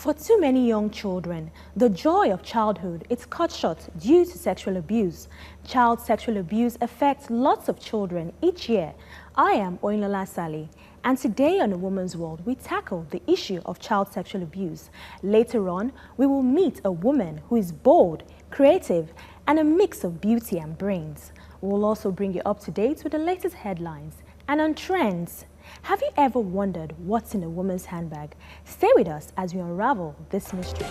For too many young children, the joy of childhood is cut short due to sexual abuse. Child sexual abuse affects lots of children each year. I am Oyinlola Sally, and today on A Woman's World, we tackle the issue of child sexual abuse. Later on, we will meet a woman who is bold, creative, and a mix of beauty and brains. We will also bring you up to date with the latest headlines and on trends. Have you ever wondered what's in a woman's handbag? Stay with us as we unravel this mystery.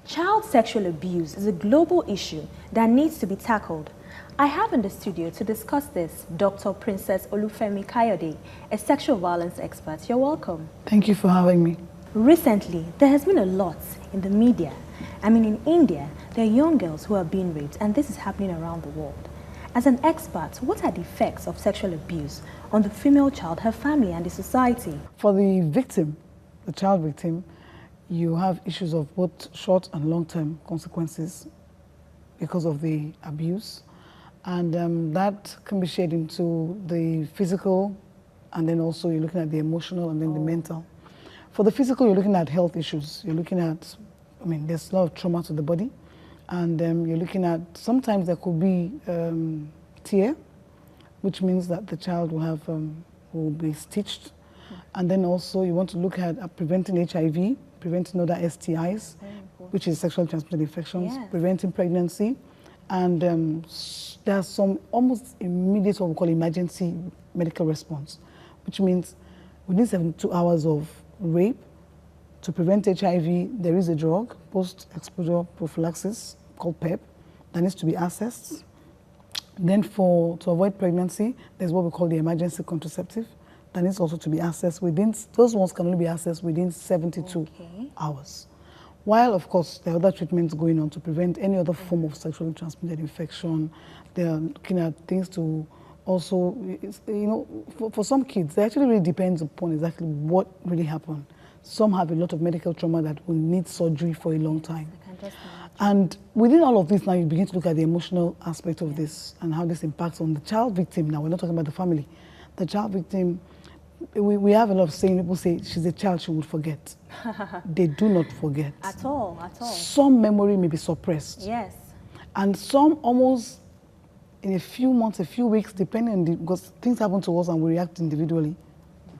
Child sexual abuse is a global issue that needs to be tackled. I have in the studio to discuss this Dr. Princess Olufemi Kayode, a sexual violence expert. You're welcome. Thank you for having me. Recently, there has been a lot in the media. In India, there are young girls who are being raped, and this is happening around the world. As an expert, what are the effects of sexual abuse on the female child, her family, and the society? For the victim, the child victim, you have issues of both short and long-term consequences because of the abuse. And that can be shared into the physical, and then also you're looking at the emotional and then the mental. For the physical, you're looking at health issues. You're looking at, there's a lot of trauma to the body. And you're looking at, sometimes there could be tear, which means that the child will be stitched. And then also you want to look at preventing HIV, preventing other STIs, which is sexually transmitted infections, preventing pregnancy. And there's some almost immediate what we call emergency medical response, which means within 72 hours of rape, to prevent HIV, there is a drug, post-exposure prophylaxis, called PEP, that needs to be accessed. Then to avoid pregnancy, there's what we call the emergency contraceptive, that needs also to be accessed within, those ones can only be accessed within 72 hours. While, of course, there are other treatments going on to prevent any other form of sexually transmitted infection. They're looking at things to also, for some kids, it actually really depends upon exactly what really happened. Some have a lot of medical trauma that will need surgery for a long time. And within all of this now, you begin to look at the emotional aspect of this and how this impacts on the child victim. Now, we're not talking about the family. The child victim, we have a lot of saying, people say, she's a child, she would forget. They do not forget. At all, at all. Some memory may be suppressed. Yes. And some almost in a few months, a few weeks, depending on because things happen to us and we react individually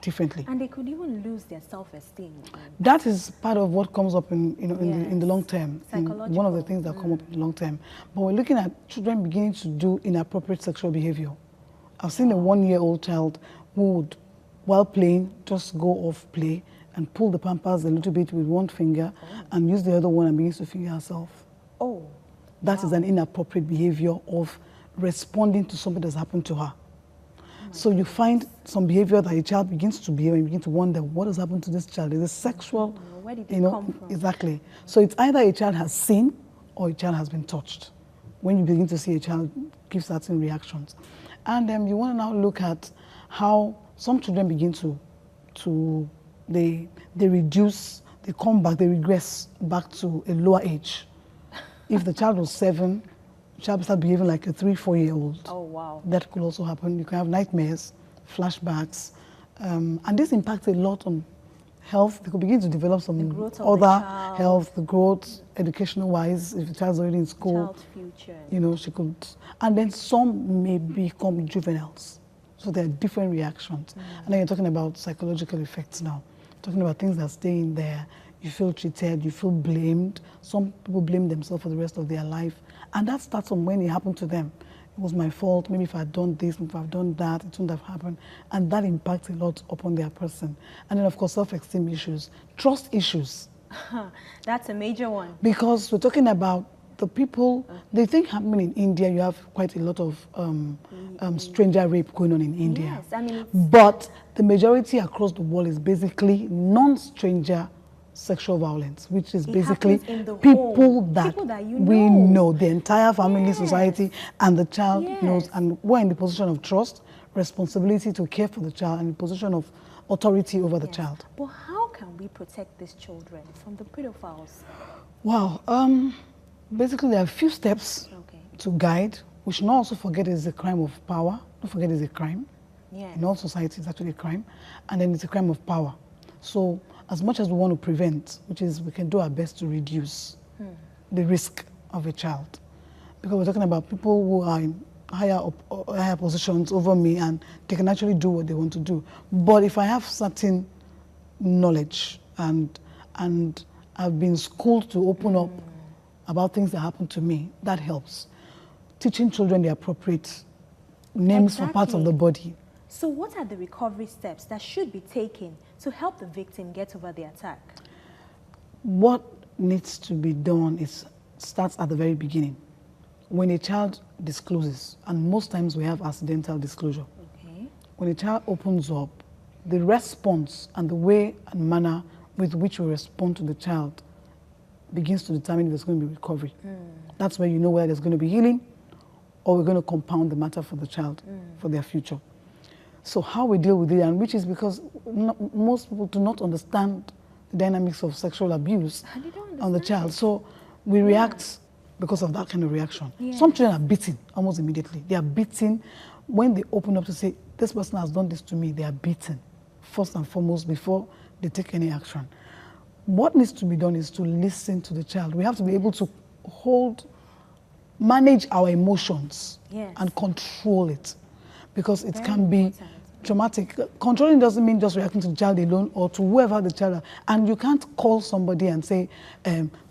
differently. And they could even lose their self-esteem. That is part of what comes up in the long term. One of the things that come up in the long term. But we're looking at children beginning to do inappropriate sexual behavior. I've seen a 1-year-old child who would, while playing, just go off play and pull the pampers a little bit with one finger and use the other one and begins to finger herself. Oh. That is an inappropriate behavior of responding to something that's happened to her. So you find some behavior that a child begins to behave and you begin to wonder what has happened to this child. Is it sexual? Where did it come from? Exactly. So it's either a child has seen or a child has been touched. When you begin to see a child give certain reactions. And you want to now look at how some children begin they reduce, they come back, they regress back to a lower age. If the child was 7, the child start behaving like a 3-4-year-old. Oh, wow. That could also happen. You can have nightmares, flashbacks, and this impacts a lot on health. They could begin to develop some other health, the growth, educational-wise, if the child's already in school. Child's future. She could, and then some may become juveniles. So there are different reactions. And then you're talking about psychological effects now. Talking about things that stay in there. You feel cheated, you feel blamed. Some people blame themselves for the rest of their life. And that starts from when it happened to them. It was my fault, maybe if I'd done this, if I'd done that, it wouldn't have happened. And that impacts a lot upon their person. And then of course, self-esteem issues, trust issues. That's a major one. Because we're talking about the people, they think happening in India, you have quite a lot of stranger rape going on in India. Yes, but the majority across the world is basically non-stranger sexual violence, which is basically people that we know, the entire family, society, and the child knows, and we're in the position of trust, responsibility to care for the child, and the position of authority over the child. But how can we protect these children from the pedophiles? Wow, basically there are a few steps to guide. We should not also forget it's a crime of power. Don't forget it's a crime. Yes. In all societies, it's actually a crime. And then it's a crime of power. So as much as we want to prevent, which is we can do our best to reduce the risk of a child. Because we're talking about people who are in higher positions over me, and they can actually do what they want to do. But if I have certain knowledge and I've been schooled to open up about things that happen to me, that helps. Teaching children the appropriate names for parts of the body. So what are the recovery steps that should be taken to help the victim get over the attack? What needs to be done starts at the very beginning. When a child discloses, and most times we have accidental disclosure. Okay. When a child opens up, the response and the way and manner with which we respond to the child begins to determine if there's going to be recovery. That's where you know whether there's going to be healing or we're going to compound the matter for the child, for their future. So how we deal with it, and which is because most people do not understand the dynamics of sexual abuse on the child. So we react because of that kind of reaction. Yes. Some children are beaten almost immediately. They are beaten when they open up to say, this person has done this to me. They are beaten first and foremost before they take any action. What needs to be done is to listen to the child. We have to be able to manage our emotions and control it, because it can be traumatic. Controlling doesn't mean just reacting to the child alone or to whoever the child is. And you can't call somebody and say,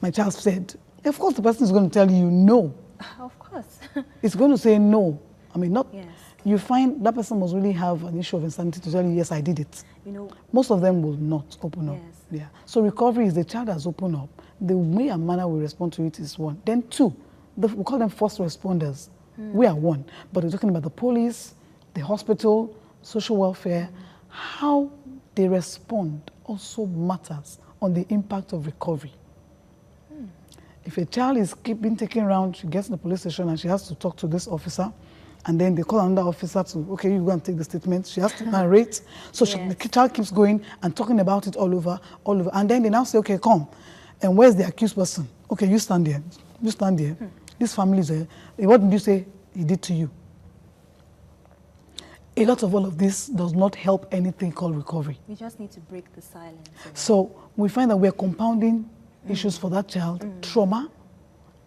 my child said, of course the person is going to tell you no. Of course. It's going to say no. I mean, not. Yes. You find that person must really have an issue of insanity to tell you, yes, I did it. You know, most of them will not open up. Yes. Yeah. So recovery is the child has opened up. The way and manner we respond to it is one. Then two, we call them first responders. We are one. But we're talking about the police, the hospital, social welfare. How they respond also matters on the impact of recovery. If a child is being taken around, she gets in the police station and she has to talk to this officer, and then they call another officer to, okay, you go and take the statement. She has to narrate. So the child keeps going and talking about it all over. And then they now say, okay, come. And where's the accused person? Okay, you stand there. You stand there. This family is there. What did you say he did to you? A lot of all of this does not help anything called recovery. we just need to break the silence. So we find that we're compounding issues for that child, trauma,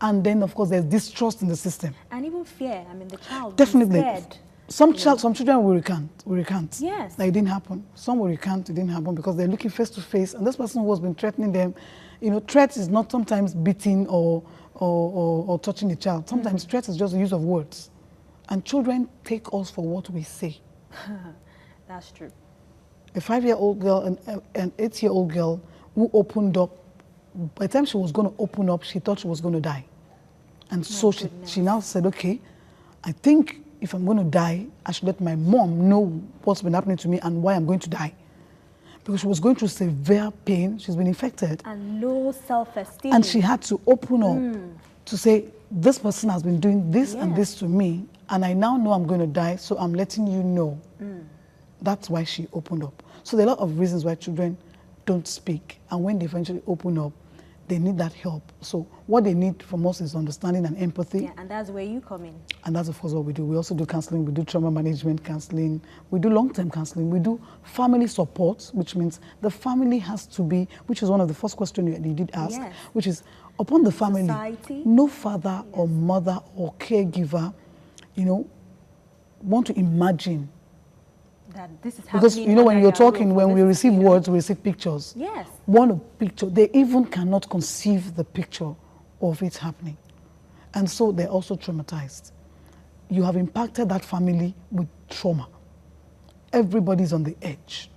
and then of course there's distrust in the system. And even fear. I mean, the child Definitely. is scared. Some children will recant. Yes. Like it didn't happen. Some will recant, it didn't happen, because they're looking face to face, and this person who has been threatening them, you know, threat is not sometimes beating or touching the child. Sometimes threat is just the use of words. And children take us for what we say. That's true. A 5-year-old girl and an 8-year-old girl who opened up, by the time she was going to open up, she thought she was going to die. And so she now said, okay, I think if I'm going to die, I should let my mom know what's been happening to me and why I'm going to die. Because she was going through severe pain, she's been infected. And low self-esteem. And she had to open up to say, this person has been doing this and this to me, and I now know I'm going to die, so I'm letting you know. That's why she opened up. So there are a lot of reasons why children don't speak, and when they eventually open up, they need that help. So what they need from us is understanding and empathy. Yeah, and that's where you come in. And that's of course what we do. We also do counseling, we do trauma management counseling, we do long-term counseling, we do family support, which means the family has to be, which is one of the first questions you did ask, which is upon the family, Society. no father or mother or caregiver, you know, want to imagine. That this is Because, you know, when you're talking, when we receive words, we receive pictures. Yes. One picture, they even cannot conceive the picture of it happening. And so they're also traumatized. You have impacted that family with trauma. Everybody's on the edge.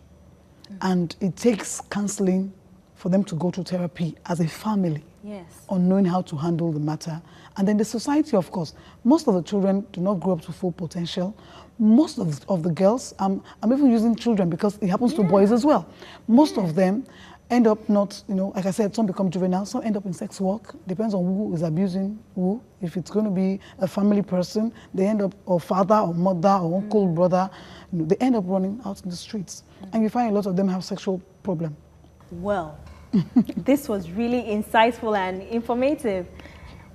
And it takes counseling for them to go to therapy as a family. Yes. On knowing how to handle the matter. And then the society, of course, most of the children do not grow up to full potential. Most of the girls, I'm even using children because it happens to boys as well. Most of them end up not, you know, like I said, some become juvenile, some end up in sex work. Depends on who is abusing who. If it's going to be a family person, they end up, or father or mother or uncle, brother, you know, they end up running out in the streets. And you find a lot of them have sexual problem. Well, this was really insightful and informative.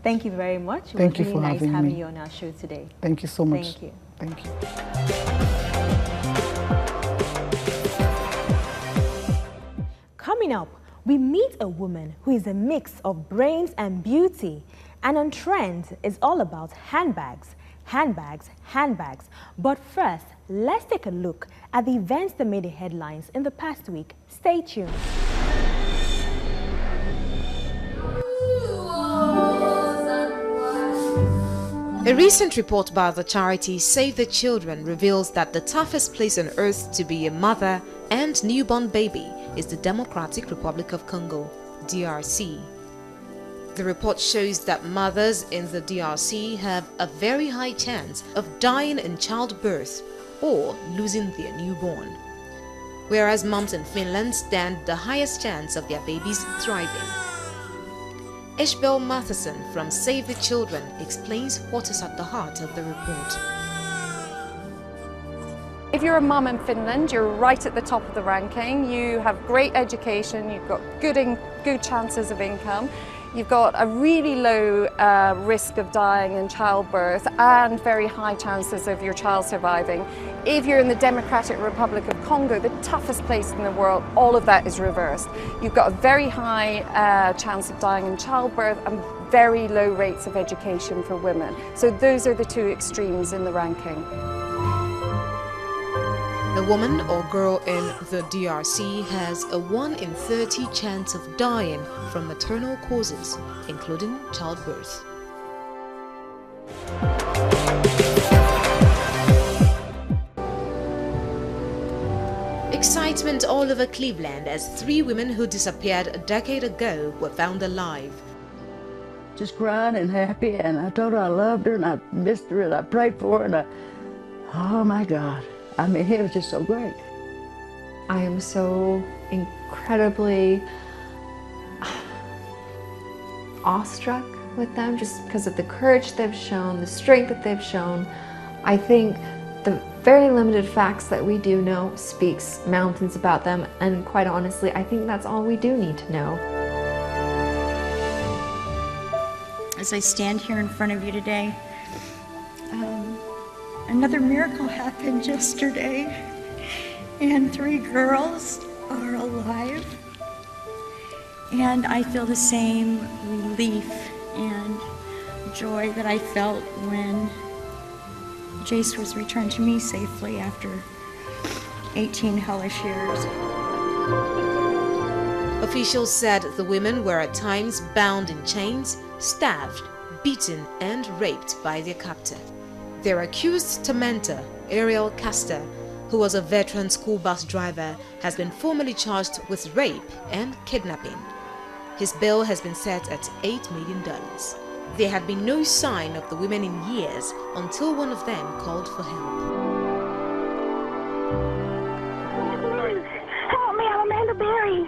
Thank you very much. Thank you for having me. It was really nice having you on our show today. Thank you so much. Thank you. Thank you. Coming up, we meet a woman who is a mix of brains and beauty. And on Trend is all about handbags, handbags, handbags. But first, let's take a look at the events that made the headlines in the past week. Stay tuned. A recent report by the charity Save the Children reveals that the toughest place on earth to be a mother and newborn baby is the Democratic Republic of Congo, DRC. The report shows that mothers in the DRC have a very high chance of dying in childbirth or losing their newborn, whereas moms in Finland stand the highest chance of their babies thriving. Ishbel Matheson from Save the Children explains what is at the heart of the report. If you're a mum in Finland, you're right at the top of the ranking. You have great education, you've got good chances of income, you've got a really low risk of dying in childbirth and very high chances of your child surviving. If you're in the Democratic Republic of Congo, the toughest place in the world, all of that is reversed. You've got a very high chance of dying in childbirth and very low rates of education for women. So those are the two extremes in the ranking. A woman or girl in the DRC has a 1 in 30 chance of dying from maternal causes, including childbirth. Excitement all over Cleveland as 3 women who disappeared a decade ago were found alive. Just crying and happy, and I told her I loved her and I missed her and I prayed for her, and oh my God. I mean, it was just so great. I am so incredibly awestruck with them just because of the courage they've shown, the strength that they've shown. I think the very limited facts that we do know speaks mountains about them, and quite honestly, I think that's all we do need to know. As I stand here in front of you today, another miracle happened yesterday, and 3 girls are alive. And I feel the same relief and joy that I felt when Jace was returned to me safely after 18 hellish years. Officials said the women were at times bound in chains, stabbed, beaten, and raped by their captor. Their accused tormentor, Ariel Castor, who was a veteran school bus driver, has been formally charged with rape and kidnapping. His bail has been set at $8 million. There had been no sign of the women in years until one of them called for help. Help me, I'm Amanda Berry.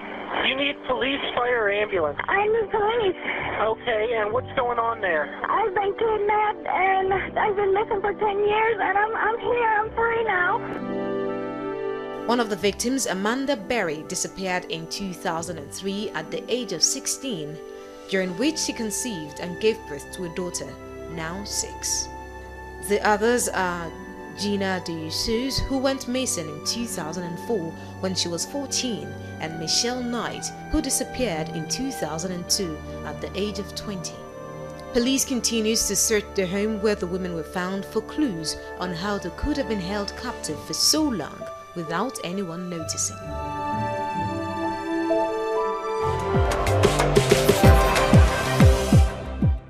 You need police, fire, or ambulance. I need police. Okay, and what's going on there? I've been kidnapped and I've been missing for 10 years, and I'm here, I'm free now. One of the victims, Amanda Berry, disappeared in 2003 at the age of 16, during which she conceived and gave birth to a daughter, now 6. The others are Gina DeJesus, who went missing in 2004 when she was 14, and Michelle Knight, who disappeared in 2002 at the age of 20. Police continues to search the home where the women were found for clues on how they could have been held captive for so long without anyone noticing.